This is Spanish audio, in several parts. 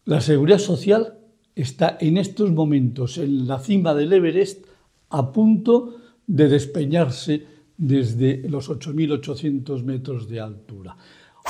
La seguridad social está en estos momentos en la cima del Everest a punto de despeñarse desde los 8.800 metros de altura.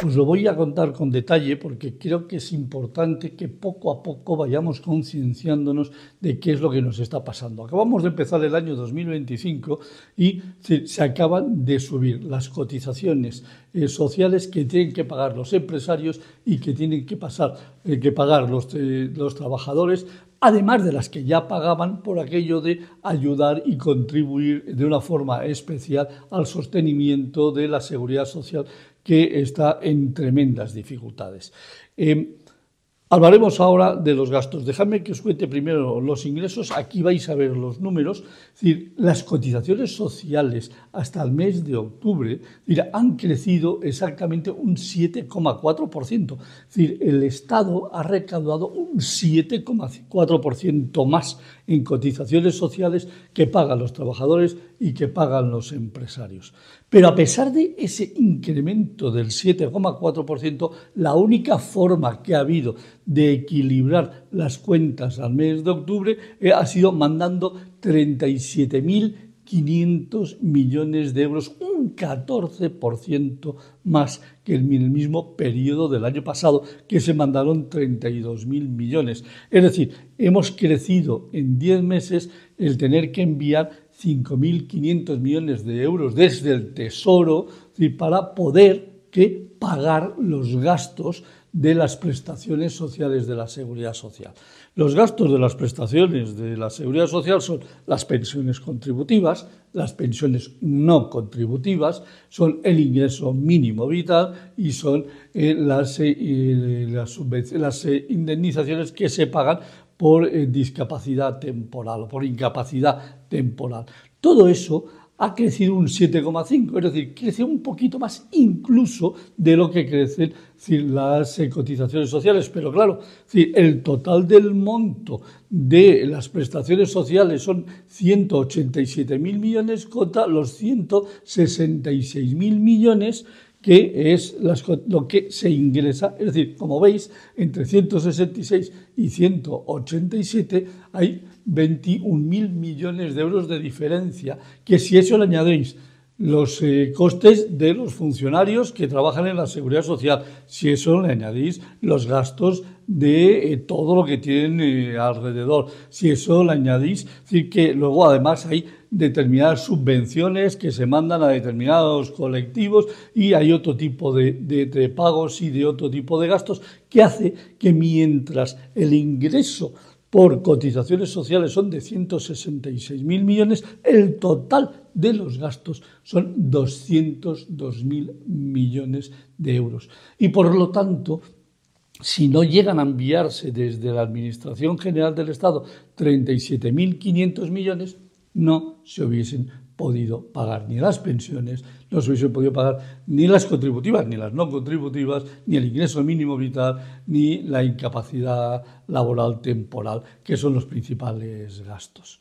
Os lo voy a contar con detalle porque creo que es importante que poco a poco vayamos concienciándonos de qué es lo que nos está pasando. Acabamos de empezar el año 2025 y se acaban de subir las cotizaciones sociales que tienen que pagar los empresarios y que tienen que pagar los trabajadores, además de las que ya pagaban por aquello de ayudar y contribuir de una forma especial al sostenimiento de la seguridad social, que está en tremendas dificultades. Hablaremos ahora de los gastos. Dejadme que os cuente primero los ingresos. Aquí vais a ver los números. Es decir, las cotizaciones sociales hasta el mes de octubre han crecido exactamente un 7,4%. Es decir, el Estado ha recaudado un 7,4% más en cotizaciones sociales que pagan los trabajadores y que pagan los empresarios. Pero a pesar de ese incremento del 7,4%, la única forma que ha habido de equilibrar las cuentas al mes de octubre ha sido mandando 37.500 millones de euros, un 14% más que en el mismo periodo del año pasado, que se mandaron 32.000 millones. Es decir, hemos crecido en 10 meses el tener que enviar 5.500 millones de euros desde el Tesoro para poder pagar los gastos de las prestaciones sociales de la Seguridad Social. Los gastos de las prestaciones de la Seguridad Social son las pensiones contributivas, las pensiones no contributivas, son el ingreso mínimo vital y son las indemnizaciones que se pagan por discapacidad temporal o por incapacidad temporal. Todo eso ha crecido un 7,5%, es decir, crece un poquito más incluso de lo que crecen las cotizaciones sociales. Pero claro, el total del monto de las prestaciones sociales son 187.000 millones contra los 166.000 millones que es lo que se ingresa. Es decir, como veis, entre 166 y 187 hay 21.000 millones de euros de diferencia, que si eso le añadéis los costes de los funcionarios que trabajan en la Seguridad Social, si eso le añadís los gastos de todo lo que tienen alrededor, si eso le añadís, es decir, que luego además hay determinadas subvenciones que se mandan a determinados colectivos y hay otro tipo de pagos y de otro tipo de gastos que hace que mientras el ingreso por cotizaciones sociales son de 166.000 millones, el total de los gastos son 202.000 millones de euros. Y por lo tanto, si no llegan a enviarse desde la Administración General del Estado 37.500 millones, no se hubiesen podido pagar ni las pensiones, no se hubiesen podido pagar ni las contributivas, ni las no contributivas, ni el ingreso mínimo vital, ni la incapacidad laboral temporal, que son los principales gastos.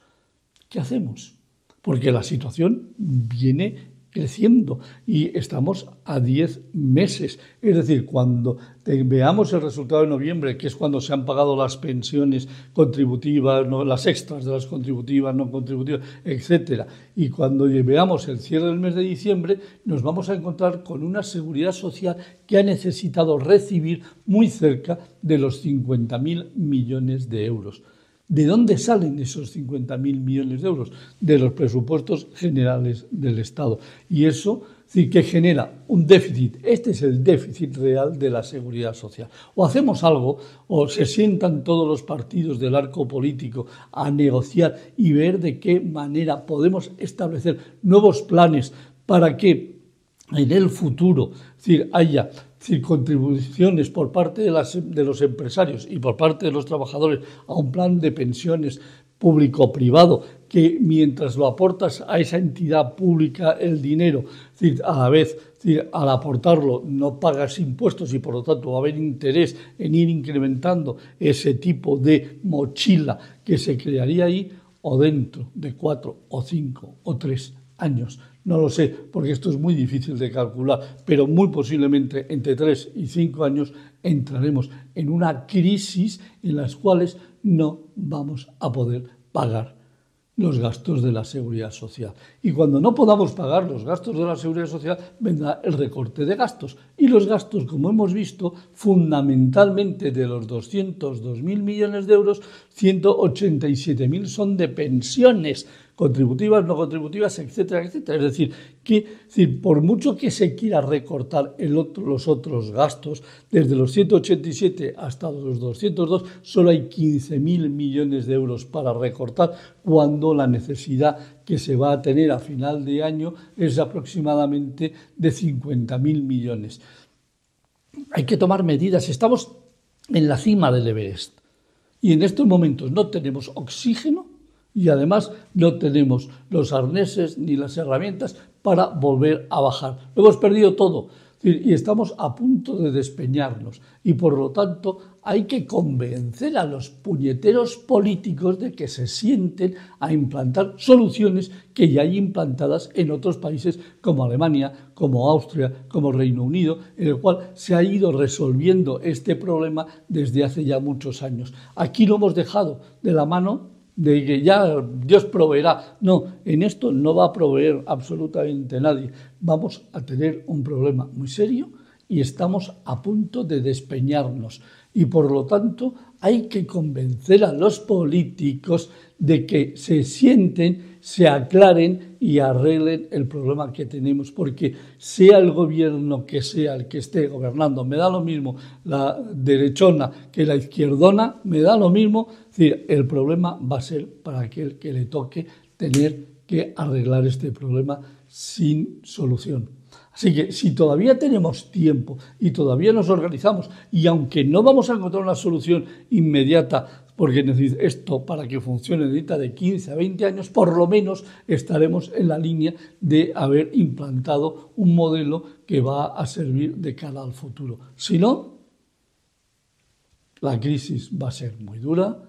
¿Qué hacemos? Porque la situación viene creciendo y estamos a 10 meses. Es decir, cuando veamos el resultado de noviembre, que es cuando se han pagado las pensiones contributivas, las extras de las contributivas, no contributivas, etcétera, y cuando veamos el cierre del mes de diciembre, nos vamos a encontrar con una seguridad social que ha necesitado recibir muy cerca de los 50.000 millones de euros. ¿De dónde salen esos 50.000 millones de euros? De los presupuestos generales del Estado. Y eso sí que genera un déficit. Este es el déficit real de la seguridad social. O hacemos algo, o se sientan todos los partidos del arco político a negociar y ver de qué manera podemos establecer nuevos planes para que en el futuro haya contribuciones por parte de los empresarios y por parte de los trabajadores a un plan de pensiones público-privado, que mientras lo aportas a esa entidad pública el dinero, a la vez, al aportarlo no pagas impuestos y por lo tanto va a haber interés en ir incrementando ese tipo de mochila que se crearía ahí, o dentro de 4 o 5 o 3 años No lo sé, porque esto es muy difícil de calcular, pero muy posiblemente entre 3 y 5 años entraremos en una crisis en las cuales no vamos a poder pagar los gastos de la seguridad social. Y cuando no podamos pagar los gastos de la seguridad social, vendrá el recorte de gastos. Y los gastos, como hemos visto, fundamentalmente de los 202.000 millones de euros, 187.000 son de pensiones, contributivas, no contributivas, etcétera, etcétera. Es decir, por mucho que se quiera recortar los otros gastos, desde los 187 hasta los 202, solo hay 15.000 millones de euros para recortar, cuando la necesidad que se va a tener a final de año es aproximadamente de 50.000 millones. Hay que tomar medidas. Estamos en la cima del Everest y en estos momentos no tenemos oxígeno y además no tenemos los arneses ni las herramientas para volver a bajar. Lo hemos perdido todo y estamos a punto de despeñarnos y por lo tanto hay que convencer a los puñeteros políticos de que se sienten a implantar soluciones que ya hay implantadas en otros países como Alemania, como Austria, como Reino Unido, en el cual se ha ido resolviendo este problema desde hace ya muchos años. Aquí lo hemos dejado de la mano de que ya Dios proveerá. No, en esto no va a proveer absolutamente nadie. Vamos a tener un problema muy serio y estamos a punto de despeñarnos. Y por lo tanto hay que convencer a los políticos de que se sienten, se aclaren y arreglen el problema que tenemos, porque sea el gobierno que sea el que esté gobernando, me da lo mismo la derechona que la izquierdona, me da lo mismo, es decir, el problema va a ser para aquel que le toque tener que arreglar este problema sin solución. Así que si todavía tenemos tiempo y todavía nos organizamos y aunque no vamos a encontrar una solución inmediata, porque esto para que funcione necesita de 15 a 20 años, por lo menos estaremos en la línea de haber implantado un modelo que va a servir de cara al futuro. Si no, la crisis va a ser muy dura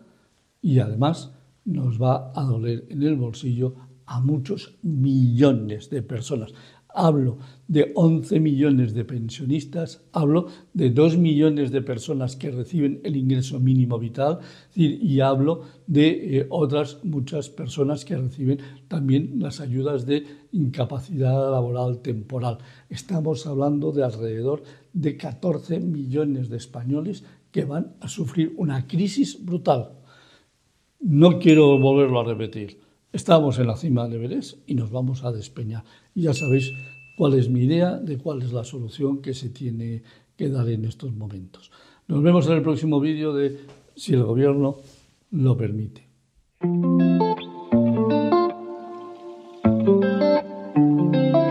y además nos va a doler en el bolsillo a muchos millones de personas. Hablo de 11 millones de pensionistas, hablo de 2 millones de personas que reciben el ingreso mínimo vital y hablo de otras muchas personas que reciben también las ayudas de incapacidad laboral temporal. Estamos hablando de alrededor de 14 millones de españoles que van a sufrir una crisis brutal. No quiero volverlo a repetir. Estamos en la cima del Everest y nos vamos a despeñar. Y ya sabéis cuál es mi idea de cuál es la solución que se tiene que dar en estos momentos. Nos vemos en el próximo vídeo de si el gobierno lo permite.